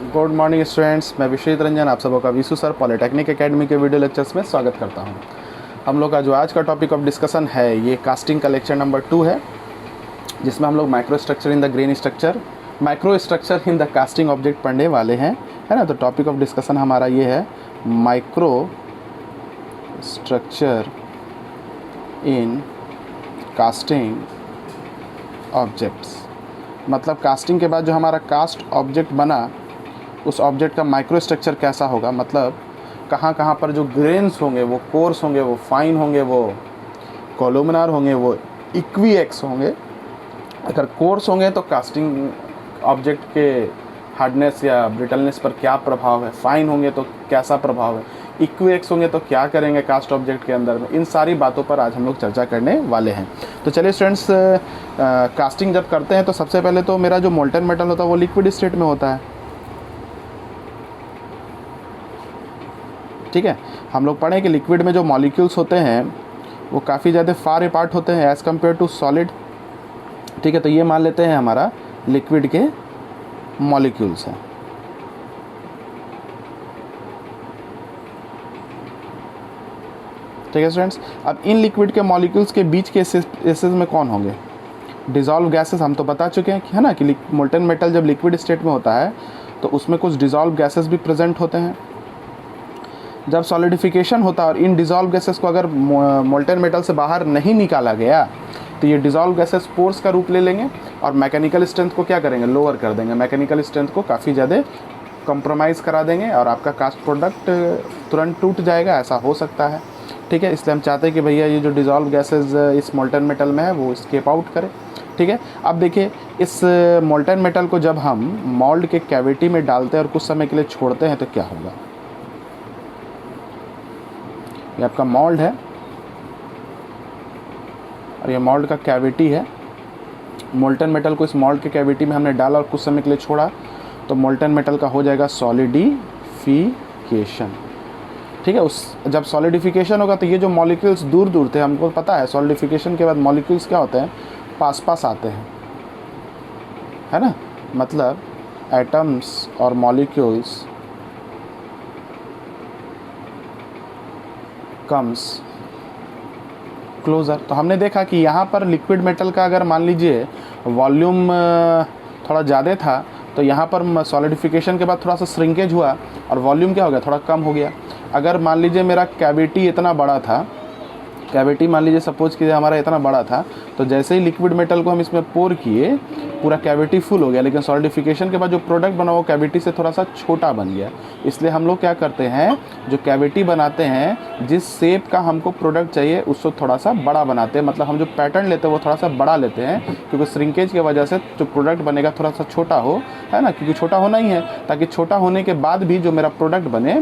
Good morning students, मैं विश्वजीत रंजन आप सबों का विशु सर पॉलिटेक्निक एकेडमी के वीडियो लेक्चर्स में स्वागत करता हूं। हम लोग का जो आज का टॉपिक ऑफ डिस्कशन है ये कास्टिंग का लेक्चर नंबर 2 है, जिसमें हम लोग micro structure in the grain structure, micro structure in the casting object पढ़ने वाले हैं, है ना। तो टॉपिक ऑफ डिस्कशन हमारा ये है micro structure in casting objects. मतलब कास्टिंग के बाद जो हमारा कास्ट ऑब्जेक्ट बना उस ऑब्जेक्ट का माइक्रो स्ट्रक्चर कैसा होगा, मतलब कहाँ कहाँ पर जो ग्रेन्स होंगे वो कोर्स होंगे, वो फाइन होंगे, वो कॉलुमिनार होंगे, वो इक्वीएक्स होंगे। अगर कोर्स होंगे तो कास्टिंग ऑब्जेक्ट के हार्डनेस या ब्रिटलनेस पर क्या प्रभाव है, फाइन होंगे तो कैसा प्रभाव है, इक्वीएक्स होंगे तो क्या करेंगे कास्ट ऑब्जेक्ट के अंदर में। इन सारी बातों पर आज हम लोग चर्चा करने वाले हैं। तो चलिए स्टूडेंट्स, कास्टिंग जब करते हैं तो सबसे पहले तो मेरा जो मोल्टन मेटल होता है वो लिक्विड स्टेट में होता है, ठीक है। हम लोग पढ़ें कि लिक्विड में जो मॉलिक्यूल्स होते हैं वो काफ़ी ज़्यादा फार अपार्ट होते हैं एज़ कम्पेयर टू सॉलिड, ठीक है। तो ये मान लेते हैं हमारा लिक्विड के मॉलिक्यूल्स हैं, ठीक है स्टूडेंट्स। अब इन लिक्विड के मॉलिक्यूल्स के बीच के एसेस में कौन होंगे, डिज़ोल्व गैसेस। हम तो बता चुके हैं कि है ना कि मोल्टन मेटल जब लिक्विड स्टेट में होता है तो उसमें कुछ डिज़ोल्व गैसेस भी प्रेजेंट होते हैं। जब सॉलिडिफिकेशन होता है और इन डिज़ोल्व गैसेस को अगर मोल्टन मेटल से बाहर नहीं निकाला गया तो ये डिज़ोल्व गैसेस पोर्स का रूप ले लेंगे और मैकेनिकल स्ट्रेंथ को क्या करेंगे, लोअर कर देंगे। मैकेनिकल स्ट्रेंथ को काफ़ी ज़्यादा कंप्रोमाइज़ करा देंगे और आपका कास्ट प्रोडक्ट तुरंत टूट जाएगा, ऐसा हो सकता है, ठीक है। इसलिए हम चाहते हैं कि भैया ये जो डिज़ोल्व गैसेस इस मोल्टन मेटल में है वो स्केप आउट करे, ठीक है। अब देखिए इस मोल्टन मेटल को जब हम मोल्ड के कैविटी में डालते हैं और कुछ समय के लिए छोड़ते हैं तो क्या होगा। ये आपका मोल्ड है और ये मोल्ड का कैविटी है। मोल्टन मेटल को इस मोल्ड के कैविटी में हमने डाला और कुछ समय के लिए छोड़ा तो मोल्टन मेटल का हो जाएगा सॉलिडिफिकेशन, ठीक है। उस जब सॉलिडिफिकेशन होगा तो ये जो मॉलिक्यूल्स दूर दूर थे, हमको पता है सॉलिडिफिकेशन के बाद मॉलिक्यूल्स क्या होते हैं, पास पास आते हैं, है ना। मतलब एटम्स और मॉलिक्यूल्स कम्स क्लोज़र। तो हमने देखा कि यहाँ पर लिक्विड मेटल का अगर मान लीजिए वॉल्यूम थोड़ा ज़्यादा था तो यहाँ पर सॉलिडिफिकेशन के बाद थोड़ा सा श्रिंकेज हुआ और वॉल्यूम क्या हो गया, थोड़ा कम हो गया। अगर मान लीजिए मेरा कैविटी इतना बड़ा था, कैविटी मान लीजिए सपोज कीजिए हमारा इतना बड़ा था, तो जैसे ही लिक्विड मेटल को हम इसमें पोर किए पूरा कैविटी फुल हो गया, लेकिन सॉलिडिफिकेशन के बाद जो प्रोडक्ट बना वो कैविटी से थोड़ा सा छोटा बन गया। इसलिए हम लोग क्या करते हैं, जो कैविटी बनाते हैं जिस शेप का हमको प्रोडक्ट चाहिए उसको थोड़ा सा बड़ा बनाते हैं। मतलब हम जो पैटर्न लेते हैं वो थोड़ा सा बड़ा लेते हैं, क्योंकि श्रिंकेज की वजह से जो प्रोडक्ट बनेगा थोड़ा सा छोटा हो, है ना, क्योंकि छोटा होना ही है ताकि छोटा होने के बाद भी जो मेरा प्रोडक्ट बने,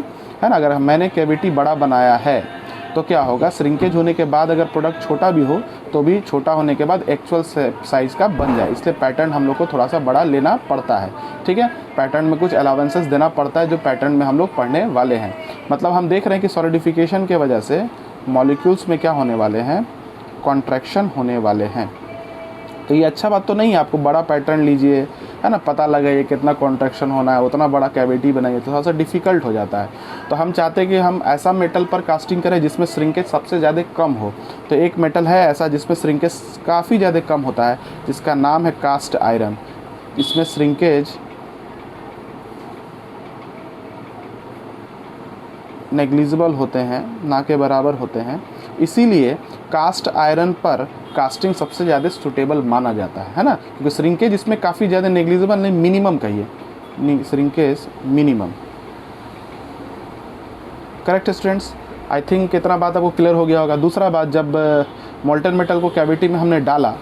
है ना। अगर मैंने कैविटी बड़ा बनाया है तो क्या होगा, श्रिंकेज होने के बाद अगर प्रोडक्ट छोटा भी हो तो भी छोटा होने के बाद एक्चुअल साइज़ का बन जाए। इसलिए पैटर्न हम लोग को थोड़ा सा बड़ा लेना पड़ता है, ठीक है। पैटर्न में कुछ अलाउंसेस देना पड़ता है जो पैटर्न में हम लोग पढ़ने वाले हैं। मतलब हम देख रहे हैं कि सॉलिडिफिकेशन के वजह से मॉलिक्यूल्स में क्या होने वाले हैं, कॉन्ट्रैक्शन होने वाले हैं। तो ये अच्छा बात तो नहीं है, आपको बड़ा पैटर्न लीजिए, है ना, पता लगे ये कितना कॉन्ट्रैक्शन होना है, उतना बड़ा कैविटी बनाइए तो थोड़ा सा डिफ़िकल्ट हो जाता है। तो हम चाहते हैं कि हम ऐसा मेटल पर कास्टिंग करें जिसमें श्रिंकेज सबसे ज़्यादा कम हो। तो एक मेटल है ऐसा जिसमें श्रिंकेज काफ़ी ज़्यादा कम होता है, जिसका नाम है कास्ट आयरन। इसमें श्रिंकेज नेग्लिजिबल होते हैं, ना के बराबर होते हैं, इसीलिए कास्ट आयरन पर कास्टिंग सबसे ज़्यादा सूटेबल माना जाता है ना, क्योंकि श्रिंकेज इसमें काफ़ी ज़्यादा नेग्लिजिबल नहीं, मिनिमम कहिए, shrinkage minimum. Correct students, I think इतना बात आपको क्लियर हो गया होगा। दूसरा बात, जब मोल्टन मेटल को कैविटी में हमने डाला,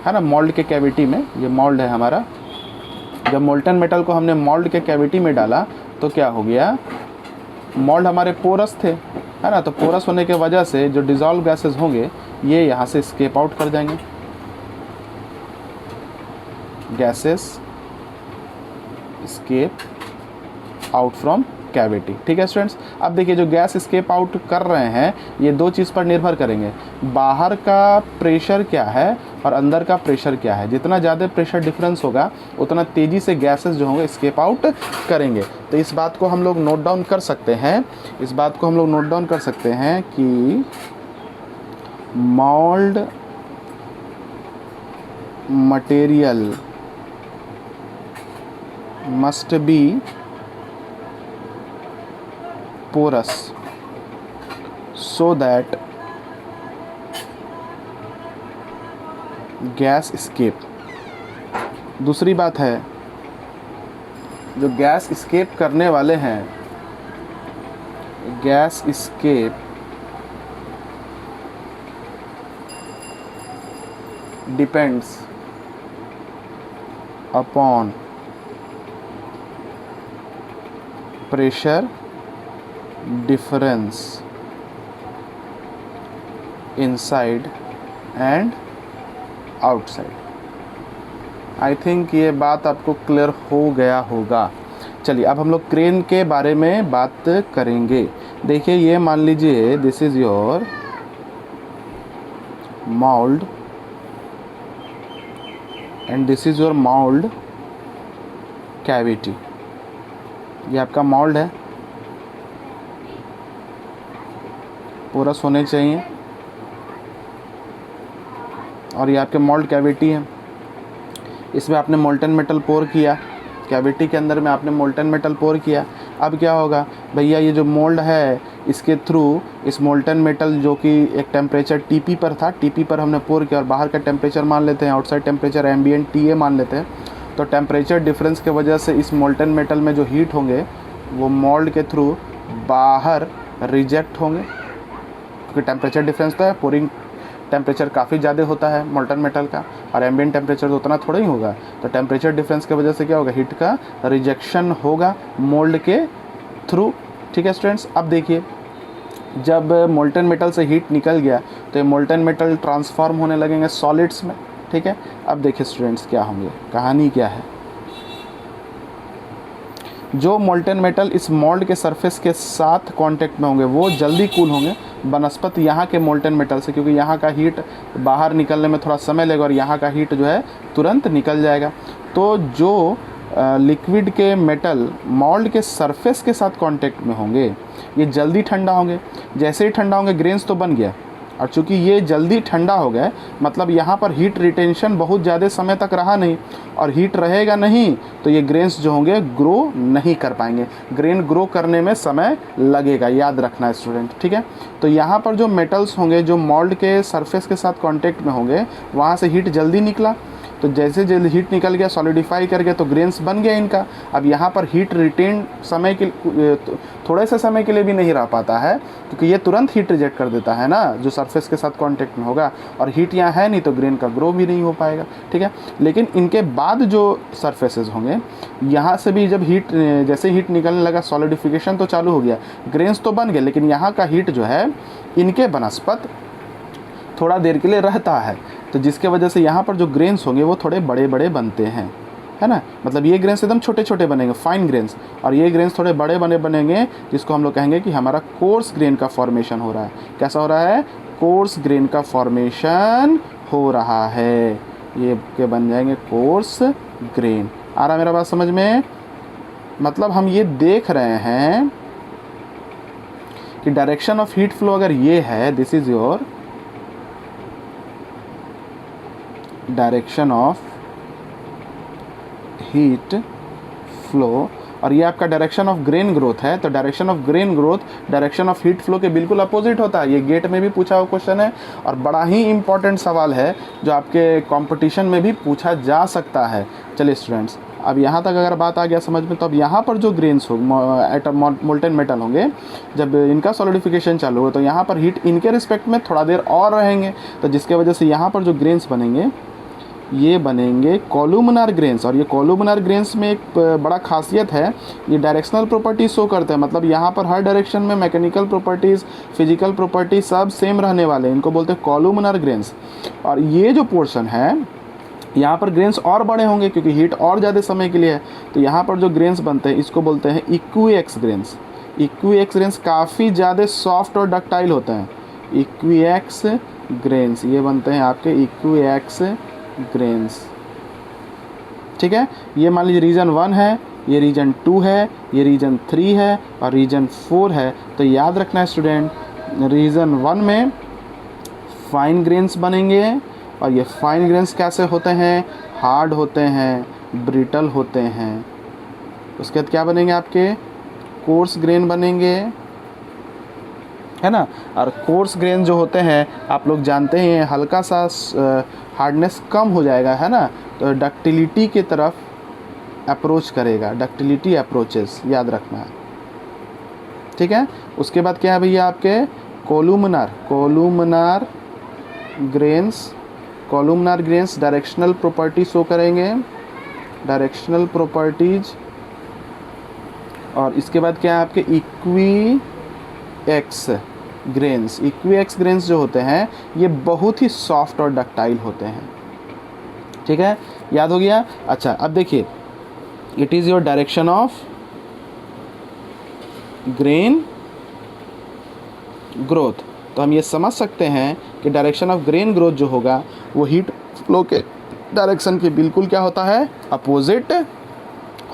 है ना, मोल्ड के कैविटी में, ये मोल्ड है हमारा, जब मोल्टन मेटल को हमने मोल्ड के कैविटी में डाला तो क्या हो गया, मोल्ड हमारे पोरस थे, है ना। तो पोरस होने के वजह से जो डिज़ोल्व गैसेस होंगे ये यहाँ से स्केप आउट कर जाएंगे, gases escape out from cavity. ठीक है स्टूडेंट्स, अब देखिए जो गैस स्केप आउट कर रहे हैं ये दो चीज़ पर निर्भर करेंगे, बाहर का प्रेशर क्या है और अंदर का प्रेशर क्या है। जितना ज़्यादा प्रेशर डिफरेंस होगा उतना तेज़ी से गैसेस जो होंगे स्केप आउट करेंगे। तो इस बात को हम लोग नोट डाउन कर सकते हैं, इस बात को हम लोग नोट डाउन कर सकते हैं कि mould material must be porous so that gas escape। दूसरी बात है जो गैस escape करने वाले हैं, gas escape depends upon pressure difference inside and outside। I think ये बात आपको क्लियर हो गया होगा। चलिए अब हम लोग क्रेन के बारे में बात करेंगे। देखिए ये मान लीजिए this is your mould and this is your mould cavity. ये आपका मोल्ड है, पोरस होने चाहिए, और ये आपके मोल्ड कैविटी है। इसमें आपने मोल्टन मेटल पोर किया, कैविटी के अंदर में आपने मोल्टन मेटल पोर किया। अब क्या होगा भैया, ये जो मोल्ड है इसके थ्रू इस मोल्टन मेटल जो कि एक टेम्परेचर टीपी पर था, टीपी पर हमने पोर किया और बाहर का टेम्परेचर मान लेते हैं, आउटसाइड टेम्परेचर एम्बिएंट टीए मान लेते हैं। तो टेम्परेचर डिफरेंस के वजह से इस मोल्टन मेटल में जो हीट होंगे वो मोल्ड के थ्रू बाहर रिजेक्ट होंगे, क्योंकि टेम्परेचर डिफरेंस तो है, पोरिंग टेम्परेचर काफ़ी ज़्यादा होता है मोल्टन मेटल का और एम्बिएंट टेम्परेचर तो उतना थोड़ा ही होगा। तो टेम्परेचर डिफरेंस की वजह से क्या होगा, हीट का रिजेक्शन होगा मोल्ड के थ्रू। ठीक है स्टूडेंट्स, अब देखिए जब मोल्टन मेटल से हीट निकल गया तो ये मोल्टन मेटल ट्रांसफॉर्म होने लगेंगे सॉलिड्स में। ठीक है, अब देखिए स्टूडेंट्स क्या होंगे, कहानी क्या है। जो मोल्टन मेटल इस मोल्ड के सरफेस के साथ कांटेक्ट में होंगे वो जल्दी कूल होंगे बनस्पत यहाँ के मोल्टन मेटल से, क्योंकि यहाँ का हीट बाहर निकलने में थोड़ा समय लगेगा और यहाँ का हीट जो है तुरंत निकल जाएगा। तो जो लिक्विड के मेटल मोल्ड के सरफेस के साथ कांटेक्ट में होंगे ये जल्दी ठंडा होंगे। जैसे ही ठंडा होंगे ग्रेन्स तो बन गया, और चूँकि ये जल्दी ठंडा हो गया मतलब यहाँ पर हीट रिटेंशन बहुत ज़्यादा समय तक रहा नहीं, और हीट रहेगा नहीं तो ये ग्रेन्स जो होंगे ग्रो नहीं कर पाएंगे। ग्रेन ग्रो करने में समय लगेगा, याद रखना है स्टूडेंट। ठीक है, तो यहाँ पर जो मेटल्स होंगे जो मोल्ड के सरफेस के साथ कांटेक्ट में होंगे वहाँ से हीट जल्दी निकला, तो जैसे जल्दी हीट निकल गया सॉलिडिफाई कर गया तो ग्रेन्स बन गया इनका। अब यहाँ पर हीट रिटेन समय के थोड़े से समय के लिए भी नहीं रह पाता है, क्योंकि ये तुरंत हीट रिजेक्ट कर देता है ना जो सरफेस के साथ कांटेक्ट में होगा, और हीट यहाँ है नहीं तो ग्रेन का ग्रो भी नहीं हो पाएगा। ठीक है, लेकिन इनके बाद जो सरफेसेस होंगे यहाँ से भी जब हीट जैसे हीट निकलने लगा सॉलिडिफिकेशन तो चालू हो गया, ग्रेन्स तो बन गए, लेकिन यहाँ का हीट जो है इनके बनस्पत थोड़ा देर के लिए रहता है, तो जिसके वजह से यहाँ पर जो ग्रेन्स होंगे वो थोड़े बड़े बड़े बनते हैं, है ना। मतलब ये ग्रेन्स एकदम छोटे छोटे बनेंगे, फाइन ग्रेन्स, और ये ग्रेन्स थोड़े बड़े बनेंगे, जिसको हम लोग कहेंगे कि हमारा कोर्स ग्रेन का फॉर्मेशन हो रहा है। कैसा हो रहा है, कोर्स ग्रेन का फॉर्मेशन हो रहा है, ये के बन जाएंगे कोर्स ग्रेन। आ रहा मेरा बात समझ में। मतलब हम ये देख रहे हैं कि डायरेक्शन ऑफ हीट फ्लो अगर ये है, this is your direction of heat flow, और ये आपका डायरेक्शन ऑफ ग्रेन ग्रोथ है। तो direction of grain growth direction of heat flow के बिल्कुल अपोजिट होता है। ये गेट में भी पूछा हुआ क्वेश्चन है और बड़ा ही इंपॉर्टेंट सवाल है जो आपके कंपटीशन में भी पूछा जा सकता है। चलिए स्टूडेंट्स, अब यहाँ तक अगर बात आ गया समझ में, तो अब यहाँ पर जो ग्रेन्स हो मोल्टन मेटल होंगे जब इनका सॉलिडिफिकेशन चालू हो तो यहाँ पर हीट इनके रिस्पेक्ट में थोड़ा देर और रहेंगे, तो जिसके वजह से यहाँ पर जो ग्रेन्स बनेंगे ये बनेंगे कॉलुमनार ग्रेन्स। और ये कॉलुमनार ग्रेन्स में एक बड़ा खासियत है, ये डायरेक्शनल प्रॉपर्टी शो करते हैं। मतलब यहाँ पर हर डायरेक्शन में मैकेनिकल प्रॉपर्टीज़ फिजिकल प्रॉपर्टीज सब सेम रहने वाले हैं, इनको बोलते हैं कॉलुमनार ग्रेन्स। और ये जो पोर्शन है यहाँ पर ग्रेन्स और बड़े होंगे क्योंकि हीट और ज़्यादा समय के लिए है। तो यहाँ पर जो ग्रेन्स बनते हैं इसको बोलते हैं इक्विएक्स ग्रेन्स। इक्विएक्स ग्रेन्स काफ़ी ज़्यादा सॉफ्ट और डक्टाइल होते हैं। इक्विएक्स ग्रेन्स ये बनते हैं आपके इक्विएक्स ग्रेन्स। ठीक है, ये मान लीजिए रीजन 1 है, ये रीजन 2 है, ये रीजन 3 है और रीजन 4 है। तो याद रखना है स्टूडेंट, रीजन 1 में फाइन ग्रेन्स बनेंगे और ये फाइन ग्रेन्स कैसे होते हैं, हार्ड होते हैं, ब्रिटल होते हैं। उसके बाद क्या बनेंगे आपके, कोर्स ग्रेन बनेंगे, है ना। और कोर्स ग्रेन जो होते हैं आप लोग जानते हैं हल्का सा हार्डनेस कम हो जाएगा, है ना, तो डक्टिलिटी की तरफ अप्रोच करेगा, डक्टिलिटी अप्रोचेस, याद रखना है। ठीक है, उसके बाद क्या है भैया आपके columnar grains. Columnar grains directional property show करेंगे, डायरेक्शनल प्रॉपर्टीज। और इसके बाद क्या है आपके इक्विएक्स ग्रेन्स। इक्विएक्स ग्रेन्स जो होते हैं ये बहुत ही सॉफ्ट और डक्टाइल होते हैं। ठीक है, याद हो गया। अच्छा, अब देखिए, it is your direction of grain growth. तो हम ये समझ सकते हैं कि डायरेक्शन ऑफ ग्रेन ग्रोथ जो होगा वो हीट फ्लो के डायरेक्शन के बिल्कुल क्या होता है, अपोजिट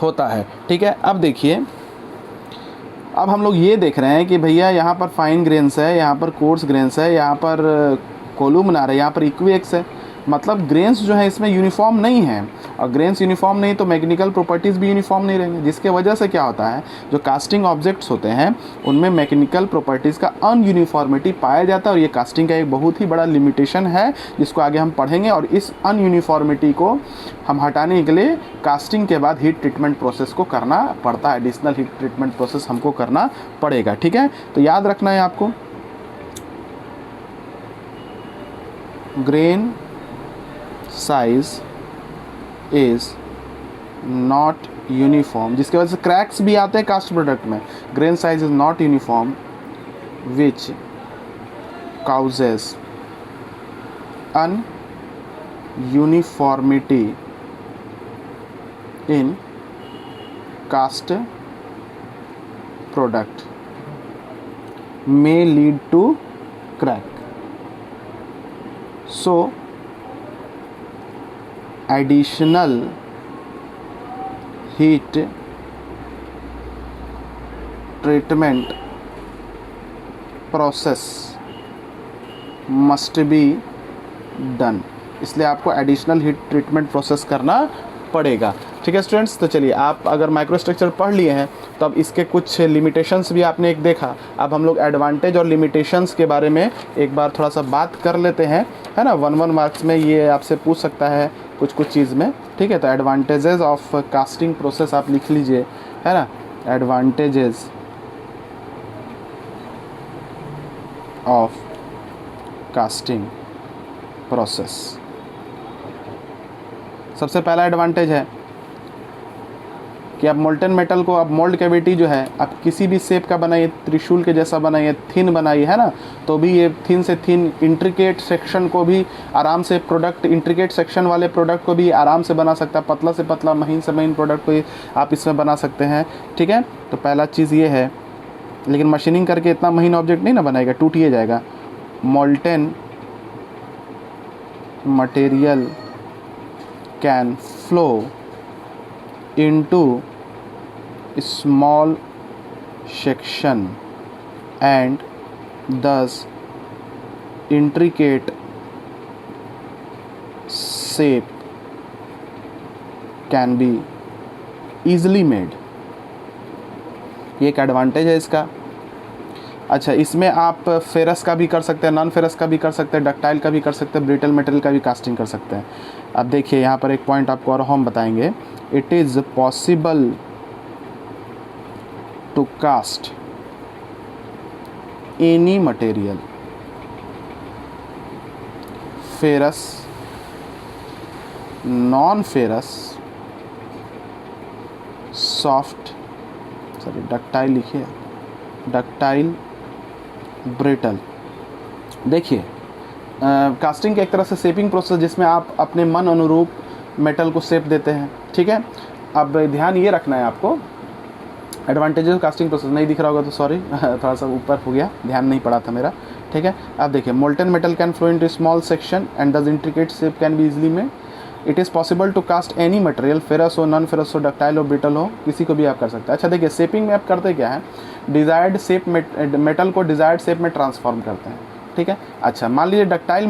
होता है। ठीक है, अब देखिए, अब हम लोग ये देख रहे हैं कि भैया यहाँ पर फाइन ग्रेन्स है, यहाँ पर कोर्स ग्रेन्स है, यहाँ पर कोलुमनार है, यहाँ पर इक्विएक्स है। मतलब ग्रेन्स जो है इसमें यूनिफॉर्म नहीं है, और ग्रेन्स यूनिफॉर्म नहीं तो मैकेनिकल प्रॉपर्टीज़ भी यूनिफॉर्म नहीं रहेंगे, जिसके वजह से क्या होता है, जो कास्टिंग ऑब्जेक्ट्स होते हैं उनमें मैकेनिकल प्रॉपर्टीज़ का अनयूनिफॉर्मिटी पाया जाता है। और ये कास्टिंग का एक बहुत ही बड़ा लिमिटेशन है जिसको आगे हम पढ़ेंगे। और इस अनयूनिफॉर्मिटी को हम हटाने के लिए कास्टिंग के बाद हीट ट्रीटमेंट प्रोसेस को करना पड़ता है, एडिशनल हीट ट्रीटमेंट प्रोसेस हमको करना पड़ेगा। ठीक है, तो याद रखना है आपको, grain size is not uniform, जिसके वजह से क्रैक्स भी आते हैं कास्ट प्रोडक्ट में। Grain size is not uniform which causes ununiformity in cast product may lead to crack. So additional heat treatment process must be done. इसलिए आपको additional heat treatment process करना पड़ेगा। ठीक है स्टूडेंट्स, तो चलिए, आप अगर माइक्रोस्ट्रक्चर पढ़ लिए हैं तो अब इसके कुछ लिमिटेशंस भी आपने एक देखा। अब हम लोग एडवांटेज और लिमिटेशंस के बारे में एक बार थोड़ा सा बात कर लेते हैं, है ना। 1 मार्क्स में ये आपसे पूछ सकता है कुछ चीज़ में। ठीक है, तो एडवांटेजेस ऑफ कास्टिंग प्रोसेस आप लिख लीजिए, है ना। Advantages of casting process. सबसे पहला एडवांटेज है कि आप मोल्टन मेटल को, आप मोल्ड कैविटी जो है आप किसी भी शेप का बनाइए, त्रिशूल के जैसा बनाइए, थिन बनाइए, है ना, तो भी ये थिन से थिन इंट्रिकेट सेक्शन को भी आराम से प्रोडक्ट, इंट्रिकेट सेक्शन वाले प्रोडक्ट को भी आराम से बना सकता है। पतला से पतला, महीन से महीन प्रोडक्ट को आप इसमें बना सकते हैं। ठीक है, तो पहला चीज़ ये है। लेकिन मशीनिंग करके इतना महीन ऑब्जेक्ट नहीं ना बनाएगा, टूट ही जाएगा। Molten material can flow into small section and thus intricate shape can be easily made। ये एक एडवांटेज है इसका। अच्छा, इसमें आप फेरस का भी कर सकते हैं, नॉन फेरस का भी कर सकते हैं, डक्टाइल का भी कर सकते हैं, ब्रिटल मटेरियल का भी कास्टिंग कर सकते हैं। अब देखिए, यहाँ पर एक पॉइंट आपको और हम बताएंगे। It is possible to cast any material, ferrous, non ferrous, soft, sorry ductile लिखिए, डक्टाइल, ब्रिटल। देखिए, कास्टिंग के एक तरह से शेपिंग प्रोसेस जिसमें आप अपने मन अनुरूप मेटल को शेप देते हैं, ठीक है। अब ध्यान ये रखना है आपको, एडवांटेजेस ऑफ कास्टिंग प्रोसेस नहीं दिख रहा होगा तो सॉरी थोड़ा सा ऊपर हो गया, ध्यान नहीं पड़ा था मेरा, ठीक है। अब देखिए, molten metal can flow into small section and thus intricate shape can be easily made. It is possible to cast any material, ferrous हो, नॉन फेरस हो, डक्टाइल हो, ब्रिटल हो, किसी को भी आप कर सकते हैं। अच्छा देखिए, शेपिंग में आप करते क्या है, डिज़ायर्ड शेप मेटल को डिज़ायर्ड शेप में ट्रांसफॉर्म करते हैं, ठीक है। अच्छा, मान लीजिए डक्टाइल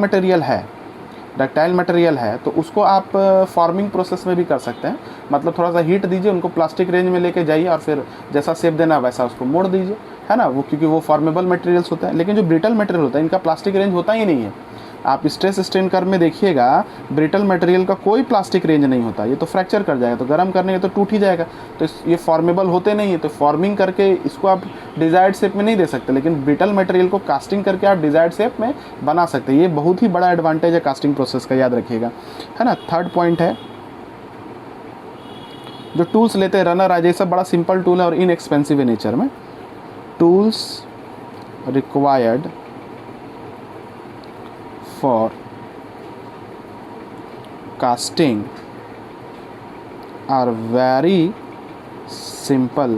मटेरियल है तो उसको आप फॉर्मिंग प्रोसेस में भी कर सकते हैं, मतलब थोड़ा सा हीट दीजिए, उनको प्लास्टिक रेंज में लेके जाइए और फिर जैसा शेप देना वैसा उसको मोड़ दीजिए, है ना, वो क्योंकि वो फॉर्मेबल मटेरियल्स होते हैं। लेकिन जो ब्रिटल मटेरियल होता है इनका प्लास्टिक रेंज होता ही नहीं है। आप स्ट्रेस स्ट्रेन कर्व में देखिएगा, ब्रिटल मटेरियल का कोई प्लास्टिक रेंज नहीं होता, ये तो फ्रैक्चर कर जाएगा, तो गर्म करने के तो टूट ही जाएगा, तो ये फॉर्मेबल होते नहीं है। तो फॉर्मिंग करके इसको आप डिज़ायर्ड शेप में नहीं दे सकते, लेकिन ब्रिटल मटेरियल को कास्टिंग करके आप डिज़ायर्ड शेप में बना सकते हैं। ये बहुत ही बड़ा एडवांटेज है कास्टिंग प्रोसेस का, याद रखिएगा, है ना। थर्ड पॉइंट है, जो टूल्स लेते हैं, रनर आज, ये सब बड़ा सिंपल टूल है और इनएक्सपेंसिव है नेचर में। Tools required for casting are very simple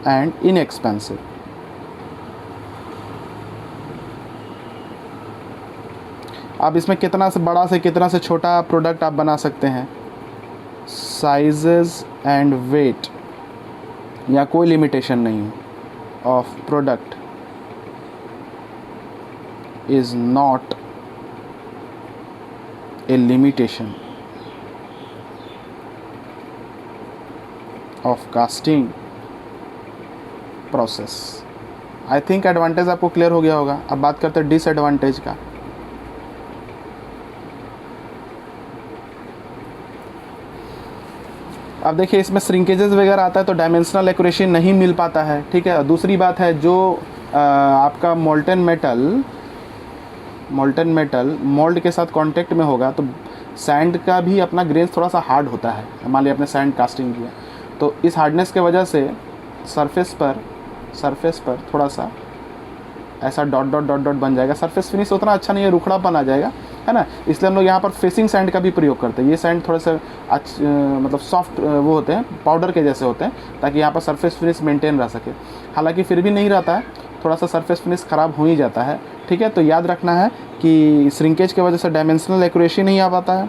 and inexpensive. आप इसमें कितना से बड़ा से कितना से छोटा प्रोडक्ट आप बना सकते हैं, साइजेस एंड वेट या कोई लिमिटेशन नहीं of product is not a limitation of casting process. I think advantage आपको क्लियर हो गया होगा। अब बात करते हैं डिसएडवांटेज का। अब देखिए, इसमें श्रिंकेजेस वगैरह आता है तो डायमेंशनल एक्यूरेसी नहीं मिल पाता है, ठीक है। दूसरी बात है, जो आपका मोल्टन मेटल मोल्ड के साथ कांटेक्ट में होगा तो सैंड का भी अपना ग्रेन थोड़ा सा हार्ड होता है। मान लिया आपने सैंड कास्टिंग किया तो इस हार्डनेस के वजह से सरफेस पर थोड़ा सा ऐसा डॉट बन जाएगा। सरफेस फिनिश उतना अच्छा नहीं है, रुखड़ापन आ जाएगा, है ना। इसलिए हम लोग यहाँ पर फेसिंग सैंड का भी प्रयोग करते हैं। ये सैंड थोड़ा सा मतलब सॉफ्ट वो होते हैं, पाउडर के जैसे होते हैं, ताकि यहाँ पर सरफेस फिनिश मेंटेन रह सके। हालांकि फिर भी नहीं रहता है, थोड़ा सा सरफेस फिनिश ख़राब हो ही जाता है, ठीक है। तो याद रखना है कि श्रिंकेज की वजह से डायमेंशनल एक्यूरेसी नहीं आ पाता है।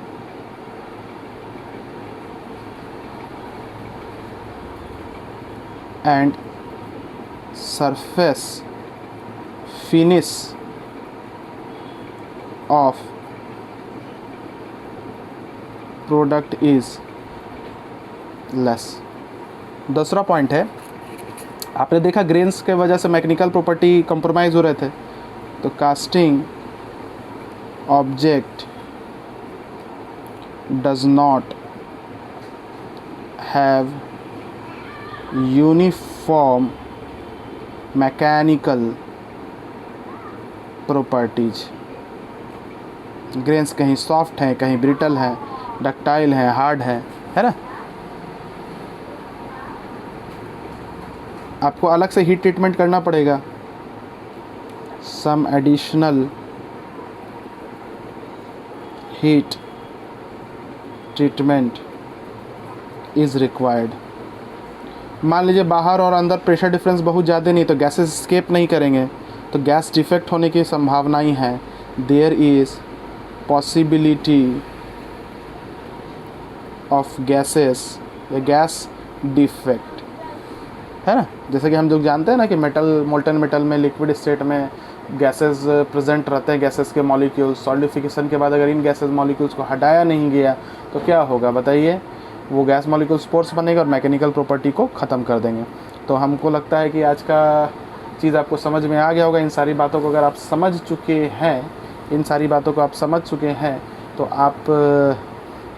And surface finish off product is less. दूसरा पॉइंट है, आपने देखा ग्रेन्स के वजह से मैकेनिकल प्रॉपर्टी कंप्रोमाइज़ हो रहे थे, तो casting object does not have uniform mechanical properties. Grains कहीं सॉफ्ट हैं, कहीं ब्रिटल हैं, डक्टाइल हैं, हार्ड है ना। आपको अलग से हीट ट्रीटमेंट करना पड़ेगा। Some additional heat treatment is required. मान लीजिए बाहर और अंदर प्रेशर डिफरेंस बहुत ज़्यादा नहीं, तो गैसेस एस्केप नहीं करेंगे, तो गैस डिफेक्ट होने की संभावनाएं हैं। There is possibility of gases या गैस डिफेक्ट, है ना। जैसे कि हम लोग जानते हैं ना कि मोल्टन मेटल में लिक्विड स्टेट में गैसेस प्रेजेंट रहते हैं, गैसेस के मॉलिक्यूल्स। सॉलिडिफिकेशन के बाद अगर इन गैसेस मॉलिक्यूल्स को हटाया नहीं गया तो क्या होगा बताइए, वो गैस मॉलिक्यूल स्पोर्स बनेगा और मैकेनिकल प्रॉपर्टी को ख़त्म कर देंगे। तो हमको लगता है कि आज का चीज़ आपको समझ में आ गया होगा। इन सारी बातों को अगर आप समझ चुके हैं, तो आप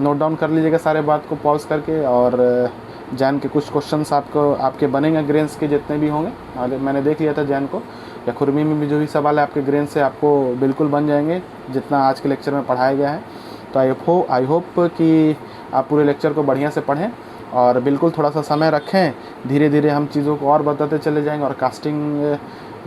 नोट डाउन कर लीजिएगा सारे बात को पॉज करके, और जैन के कुछ क्वेश्चंस आपके बनेंगे ग्रेन्स के जितने भी होंगे। मैंने देख लिया था जैन को, या खुरमी में भी जो भी सवाल है आपके ग्रेन से आपको बिल्कुल बन जाएंगे जितना आज के लेक्चर में पढ़ाया गया है। तो आई होप कि आप पूरे लेक्चर को बढ़िया से पढ़ें और बिल्कुल थोड़ा सा समय रखें। धीरे धीरे हम चीज़ों को और बताते चले जाएंगे और कास्टिंग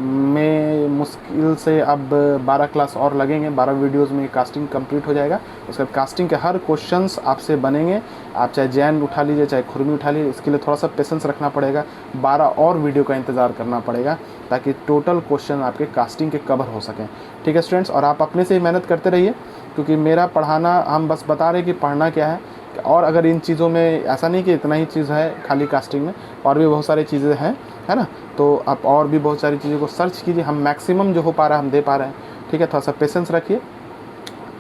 में मुश्किल से अब 12 क्लास और लगेंगे, 12 वीडियोस में कास्टिंग कंप्लीट हो जाएगा। उसके बाद कास्टिंग के हर क्वेश्चंस आपसे बनेंगे, आप चाहे जैन उठा लीजिए चाहे खुरमी उठा लीजिए, इसके लिए थोड़ा सा पेशेंस रखना पड़ेगा, 12 और वीडियो का इंतज़ार करना पड़ेगा ताकि टोटल क्वेश्चन आपके कास्टिंग के कवर हो सकें। ठीक है स्टूडेंट्स, और आप अपने से ही मेहनत करते रहिए, क्योंकि मेरा पढ़ाना, हम बस बता रहे कि पढ़ना क्या है, और अगर इन चीज़ों में ऐसा नहीं कि इतना ही चीज़ है खाली कास्टिंग में, और भी बहुत सारी चीज़ें हैं, है ना। तो आप और भी बहुत सारी चीज़ों को सर्च कीजिए, हम मैक्सिमम जो हो पा रहा है हम दे पा रहे हैं। ठीक है, थोड़ा सा पेशेंस रखिए,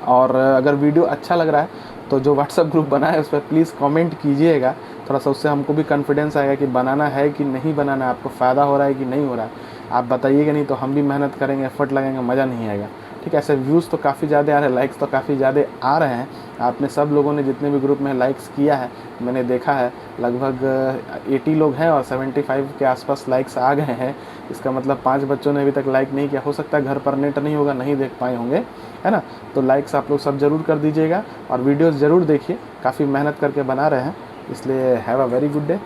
और अगर वीडियो अच्छा लग रहा है तो जो व्हाट्सएप ग्रुप बना है उस पर प्लीज़ कमेंट कीजिएगा, थोड़ा सा उससे हमको भी कॉन्फिडेंस आएगा कि बनाना है कि नहीं बनाना है, आपको फ़ायदा हो रहा है कि नहीं हो रहा है। आप बताइएगा नहीं तो हम भी मेहनत करेंगे, एफर्ट लगाएंगे, मज़ा नहीं आएगा। ठीक है, ऐसे व्यूज़ तो काफ़ी ज़्यादा आ रहे हैं, लाइक्स तो काफ़ी ज़्यादा आ रहे हैं। आपने सब लोगों ने जितने भी ग्रुप में लाइक्स किया है, मैंने देखा है लगभग 80 लोग हैं और 75 के आसपास लाइक्स आ गए हैं। इसका मतलब 5 बच्चों ने अभी तक लाइक नहीं किया, हो सकता है घर पर नेट नहीं होगा, नहीं देख पाए होंगे, है ना। तो लाइक्स आप लोग सब ज़रूर कर दीजिएगा, और वीडियोज़ ज़रूर देखिए, काफ़ी मेहनत करके बना रहे हैं, इसलिए have a very good day.